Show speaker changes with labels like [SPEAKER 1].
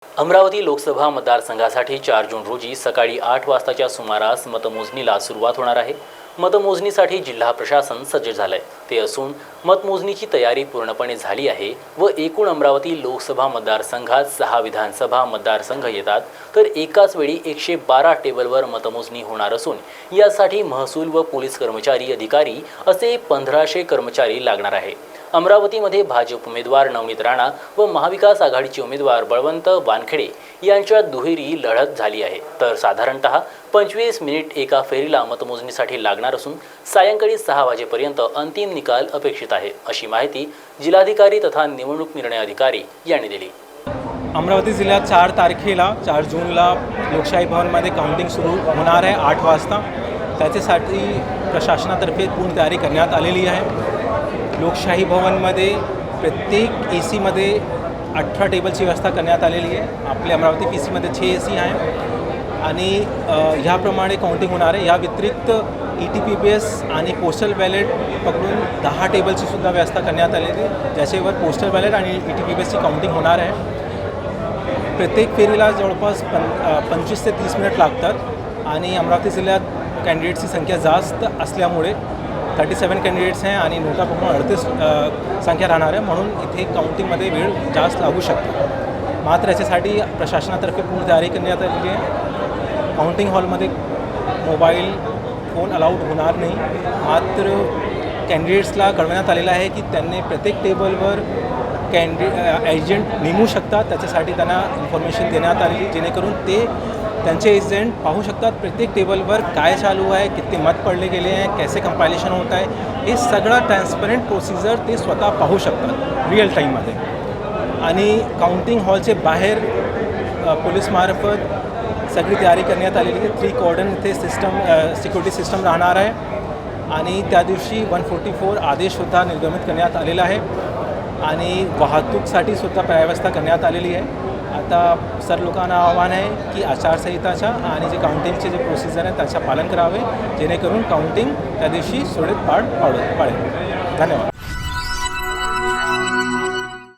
[SPEAKER 1] अमरावती लोकसभा मतदारसंघासाठी 4 जून रोजी सकाळी 8 वाजताच्या सुमारास मतमोजणीला सुरुवात होणार आहे। मतमोजणीसाठी जिल्हा प्रशासन सज्ज झाले ते असून मतमोजणीची तयारी पूर्णपणे झाली आहे व एकूण अमरावती लोकसभा मतदारसंघात 6 विधानसभा मतदारसंघ येतात तर एकाच वेळी 112 टेबलवर मतमोजणी होणार असून यासाठी महसूल व पोलीस कर्मचारी अधिकारी असे 1500 कर्मचारी लागणार आहे। अमरावतीमध्ये भाजप उमेदवार नवनीत राणा व महाविकास आघाडीचे उमेदवार बळवंत वानखेडे यांच्यात दुहेरी लढत झाली आहे तर साधारणतः 25 मिनिट एका फेरीला मतमोजणीसाठी लागणार असून सायंकाळी 6 वाजेपर्यंत अंतिम निकाल अपेक्षित आहे अशी माहिती जिल्हाधिकारी तथा निवडणूक निर्णय अधिकारी यांनी दिली।
[SPEAKER 2] अमरावती जिल्ह्यात 4 तारखेला 4 जूनला लोकशाही भवनमध्ये काउंटिंग सुरू होणार आहे 8 वाजता। त्याच्यासाठी प्रशासनातर्फे पूर्ण तयारी करण्यात आलेली आहे। लोकशाही भवनमध्ये प्रत्येक एसीमध्ये 18 टेबलची व्यवस्था करण्यात आलेली आहे। आपल्या अमरावती पीसीमध्ये 6 एसी आहे आणि ह्याप्रमाणे काउंटिंग होणार आहे। या व्यतिरिक्त ETPPS आणि पोस्टल बॅलेट पकडून 10 टेबलची सुद्धा व्यवस्था करण्यात आलेली आहे ज्याच्यावर पोस्टल बॅलेट आणि ETPPSची काउंटिंग होणार आहे। प्रत्येक फेरीला जवळपास 25 ते 30 मिनिट लागतात आणि अमरावती जिल्ह्यात कॅन्डिडेट्सची संख्या जास्त असल्यामुळे 37 कॅन्डिडेट्स आहे आणि नोटा पकडून 38 संख्या राहणार आहे, म्हणून इथे काउंटिंगमध्ये वेळ जास्त लागू शकतो। मात्र याच्यासाठी प्रशासनातर्फे पूर्ण तयारी करण्यात आलेली आहे। काउंटिंग हॉलमध्ये मोबाईल फोन अलाउड होणार नाही। मात्र कॅन्डिडेट्सला कळवण्यात आलेलं आहे की त्यांनी प्रत्येक टेबलवर एजंट नेमू शकतात। त्याच्यासाठी त्यांना इन्फॉर्मेशन देण्यात आलेली जेणेकरून ते त्यांचे एजंट पाहू शकतात प्रत्येक टेबलवर काय चालू आहे, किती मत पडले गेले हैं, कैसे कंपायलेशन होता है, हे सगळं ट्रान्सपरंट प्रोसिजर ते स्वतः पाहू शकतात रिअल टाईममध्ये। आणि काउंटिंग हॉलचे बाहेर पोलीसमार्फत सगळी तयारी करण्यात आलेली आहे। 3 कॉर्डन इथे सिक्युरिटी सिस्टम राहणार आहे आणि त्या दिवशी 144 आदेशसुद्धा निर्गमित करण्यात आलेला आहे आणि वाहतूकसाठी सुद्धा व्यवस्था करण्यात आलेली आहे। आता सर्व लोकांना आव्हान आहे की आचारसंहिताच्या आणि जे काउंटिंगचे जे प्रोसिजर आहे त्याचं पालन करावे जेणेकरून काउंटिंग त्या दिवशी सुरळीत पार पाडेल। धन्यवाद।